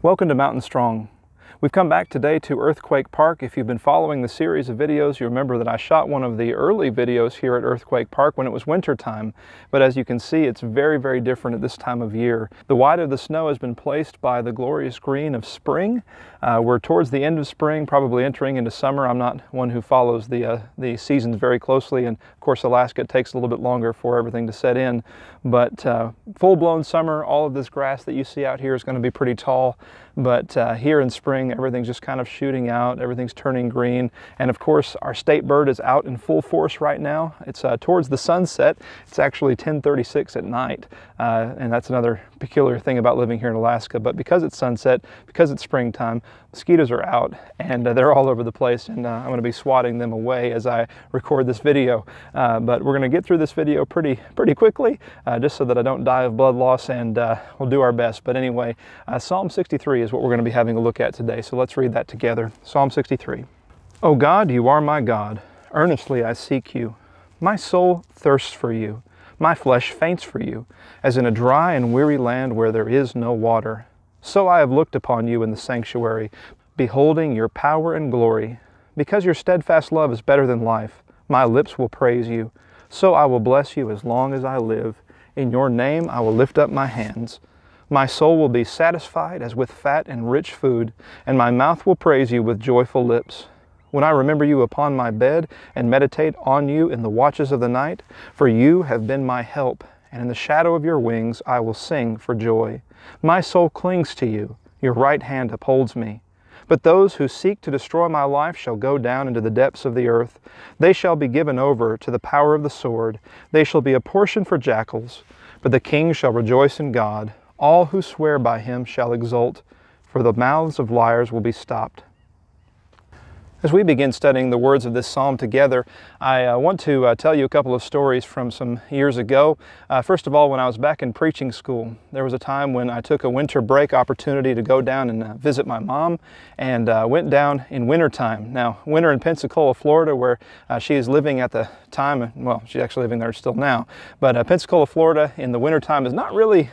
Welcome to Mountain Strong. We've come back today to Earthquake Park. If you've been following the series of videos, you remember that I shot one of the early videos here at Earthquake Park when it was winter time. But as you can see, it's very, very different at this time of year. The white of the snow has been placed by the glorious green of spring. We're towards the end of spring, probably entering into summer. I'm not one who follows the seasons very closely, and of course Alaska, it takes a little bit longer for everything to set in. But full-blown summer, all of this grass that you see out here is going to be pretty tall. But here in spring, everything's just kind of shooting out, everything's turning green. And of course, our state bird is out in full force right now. It's towards the sunset. It's actually 10:36 at night. And that's another peculiar thing about living here in Alaska. But because it's sunset, because it's springtime, mosquitoes are out and they're all over the place. And I'm going to be swatting them away as I record this video. But we're going to get through this video pretty quickly, just so that I don't die of blood loss, and we'll do our best. But anyway, Psalm 63 is what we're going to be having a look at today. So let's read that together. Psalm 63. O God, you are my God. Earnestly I seek you. My soul thirsts for you. My flesh faints for you, as in a dry and weary land where there is no water. So I have looked upon you in the sanctuary, beholding your power and glory. Because your steadfast love is better than life, my lips will praise you. So I will bless you as long as I live. In your name I will lift up my hands. My soul will be satisfied as with fat and rich food, and my mouth will praise you with joyful lips. When I remember you upon my bed and meditate on you in the watches of the night, for you have been my help, and in the shadow of your wings I will sing for joy. My soul clings to you, your right hand upholds me. But those who seek to destroy my life shall go down into the depths of the earth. They shall be given over to the power of the sword. They shall be a portion for jackals. But the king shall rejoice in God. All who swear by him shall exult, for the mouths of liars will be stopped. As we begin studying the words of this psalm together, I want to tell you a couple of stories from some years ago. First of all, when I was back in preaching school, there was a time when I took a winter break opportunity to go down and visit my mom, and went down in wintertime. Now, winter in Pensacola, Florida, where she is living at the time, well, she's actually living there still now, but Pensacola, Florida in the wintertime is not really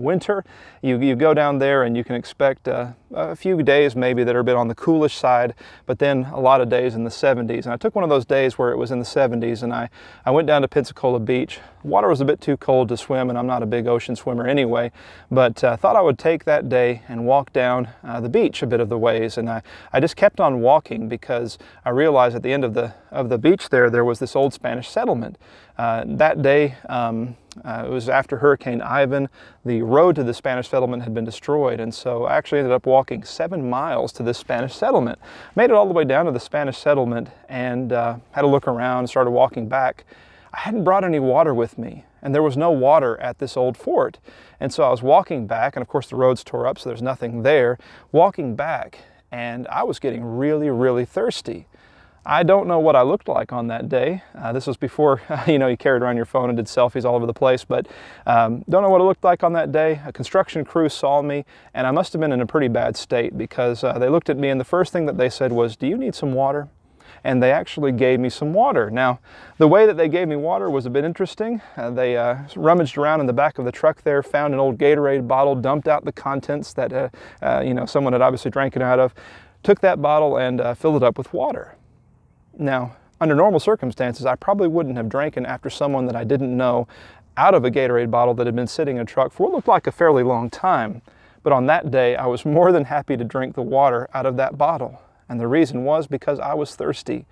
winter. You go down there and you can expect a few days maybe that are a bit on the coolish side, but then a lot of days in the 70s. And I took one of those days where it was in the 70s, and I went down to Pensacola Beach. Water was a bit too cold to swim, and I'm not a big ocean swimmer anyway, but thought I would take that day and walk down the beach a bit of the ways. And I just kept on walking because I realized at the end of the beach there was this old Spanish settlement. That day, it was after Hurricane Ivan. The road to the Spanish settlement had been destroyed, and so I actually ended up walking 7 miles to this Spanish settlement. Made it all the way down to the Spanish settlement and had a look around, started walking back. I hadn't brought any water with me, and there was no water at this old fort. And so I was walking back, and of course the roads tore up, so there's nothing there. Walking back, and I was getting really, really thirsty. I don't know what I looked like on that day. This was before, you carried around your phone and did selfies all over the place, but don't know what it looked like on that day. A construction crew saw me, and I must have been in a pretty bad state because they looked at me, and the first thing that they said was, "Do you need some water?" And they actually gave me some water. Now, the way that they gave me water was a bit interesting. They rummaged around in the back of the truck there, found an old Gatorade bottle, dumped out the contents that someone had obviously drank it out of, took that bottle and filled it up with water. Now, under normal circumstances, I probably wouldn't have drank it after someone that I didn't know out of a Gatorade bottle that had been sitting in a truck for what looked like a fairly long time. But on that day, I was more than happy to drink the water out of that bottle. And the reason was because I was thirsty.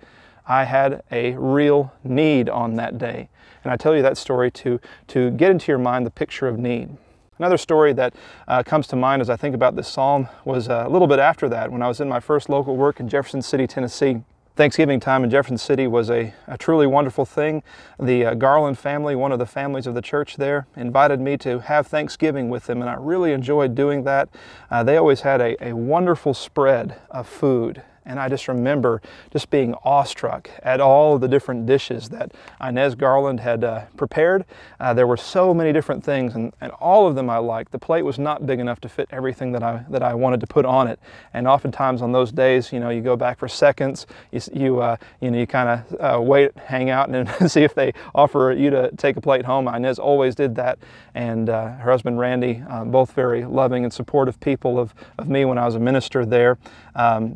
I had a real need on that day. And I tell you that story to get into your mind the picture of need. Another story that comes to mind as I think about this psalm was a little bit after that, when I was in my first local work in Jefferson City, Tennessee. Thanksgiving time in Jefferson City was a truly wonderful thing. The Garland family, one of the families of the church there, invited me to have Thanksgiving with them, and I really enjoyed doing that. They always had a wonderful spread of food, And I just remember just being awestruck at all of the different dishes that Inez Garland had prepared. There were so many different things, and all of them I liked. The plate was not big enough to fit everything that I wanted to put on it. And oftentimes on those days, you go back for seconds. You kind of wait, hang out, and see if they offer you to take a plate home. Inez always did that, and her husband Randy, both very loving and supportive people of me when I was a minister there.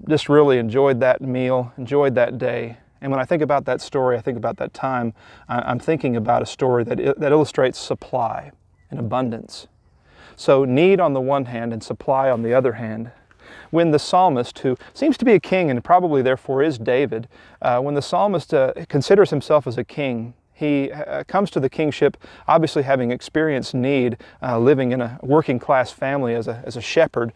Just really enjoyed that meal, enjoyed that day. And when I think about that story, I think about that time, I'm thinking about a story that illustrates supply and abundance. So need on the one hand and supply on the other hand. When the psalmist, who seems to be a king and probably therefore is David, when the psalmist considers himself as a king, he comes to the kingship obviously having experienced need, living in a working class family as a shepherd.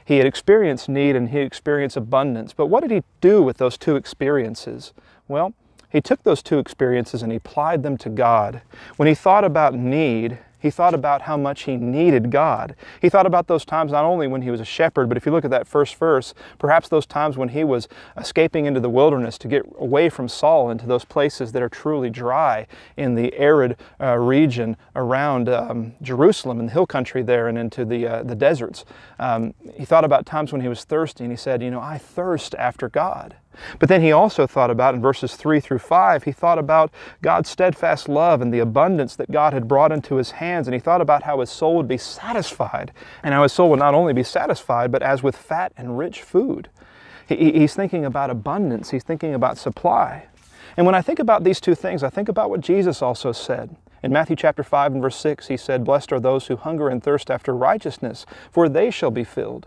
He had experienced need and he experienced abundance. But what did he do with those two experiences? Well, he took those two experiences and he applied them to God. When he thought about need, he thought about how much he needed God. He thought about those times not only when he was a shepherd, but if you look at that first verse, perhaps those times when he was escaping into the wilderness to get away from Saul into those places that are truly dry in the arid region around Jerusalem and the hill country there and into the deserts. He thought about times when he was thirsty and he said, I thirst after God. But then he also thought about, in verses 3 through 5, he thought about God's steadfast love and the abundance that God had brought into his hands, and he thought about how his soul would be satisfied, and how his soul would not only be satisfied, but as with fat and rich food. He's thinking about abundance, he's thinking about supply. And when I think about these two things, I think about what Jesus also said. In Matthew chapter 5 and verse 6, he said, "Blessed are those who hunger and thirst after righteousness, for they shall be filled."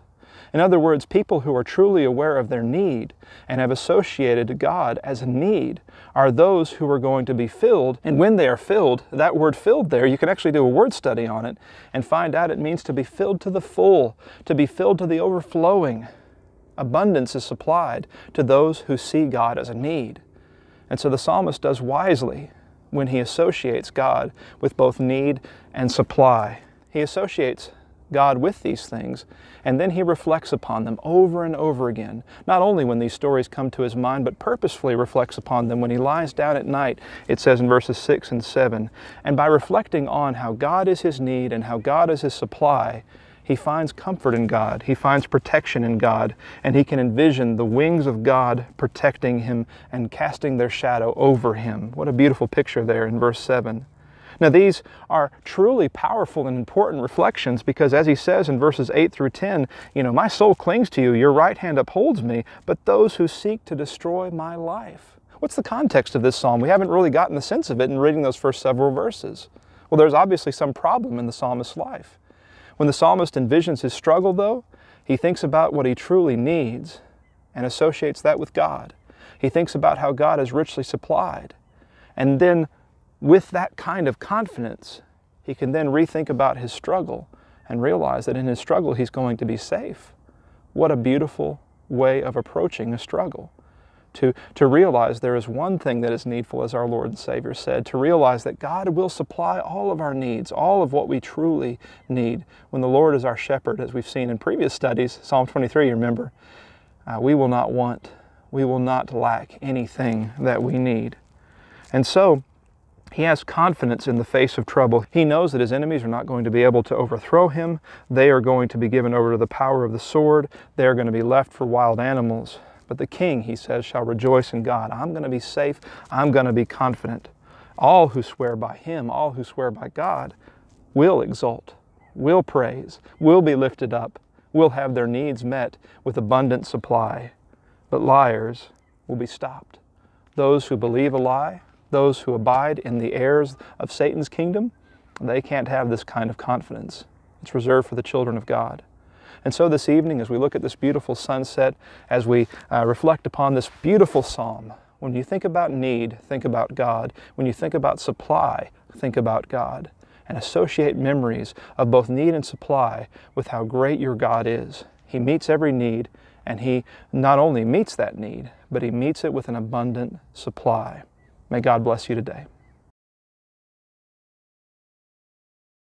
In other words, people who are truly aware of their need and have associated God as a need are those who are going to be filled. And when they are filled, that word filled there, you can actually do a word study on it and find out it means to be filled to the full, to be filled to the overflowing. Abundance is supplied to those who see God as a need. And so the psalmist does wisely when he associates God with both need and supply. He associates God with these things, and then he reflects upon them over and over again. Not only when these stories come to his mind, but purposefully reflects upon them when he lies down at night, it says in verses 6 and 7. And by reflecting on how God is his need and how God is his supply, he finds comfort in God, he finds protection in God, and he can envision the wings of God protecting him and casting their shadow over him. What a beautiful picture there in verse 7. Now these are truly powerful and important reflections because as he says in verses 8 through 10, my soul clings to you, your right hand upholds me, but those who seek to destroy my life. What's the context of this psalm? We haven't really gotten the sense of it in reading those first several verses. Well, there's obviously some problem in the psalmist's life. When the psalmist envisions his struggle, though, he thinks about what he truly needs and associates that with God. He thinks about how God is richly supplied. And then with that kind of confidence, he can then rethink about his struggle and realize that in his struggle he's going to be safe. What a beautiful way of approaching a struggle. To realize there is one thing that is needful, as our Lord and Savior said, to realize that God will supply all of our needs, all of what we truly need. When the Lord is our shepherd, as we've seen in previous studies, Psalm 23, you remember, we will not want, we will not lack anything that we need. And so, he has confidence in the face of trouble. He knows that his enemies are not going to be able to overthrow him. They are going to be given over to the power of the sword. They are going to be left for wild animals. But the king, he says, shall rejoice in God. I'm going to be safe. I'm going to be confident. All who swear by him, all who swear by God, will exult, will praise, will be lifted up, will have their needs met with abundant supply. But liars will be stopped. Those who believe a lie, those who abide in the heirs of Satan's kingdom, they can't have this kind of confidence. It's reserved for the children of God. And so this evening, as we look at this beautiful sunset, as we reflect upon this beautiful psalm, when you think about need, think about God. When you think about supply, think about God. And associate memories of both need and supply with how great your God is. He meets every need, and He not only meets that need, but He meets it with an abundant supply. May God bless you today.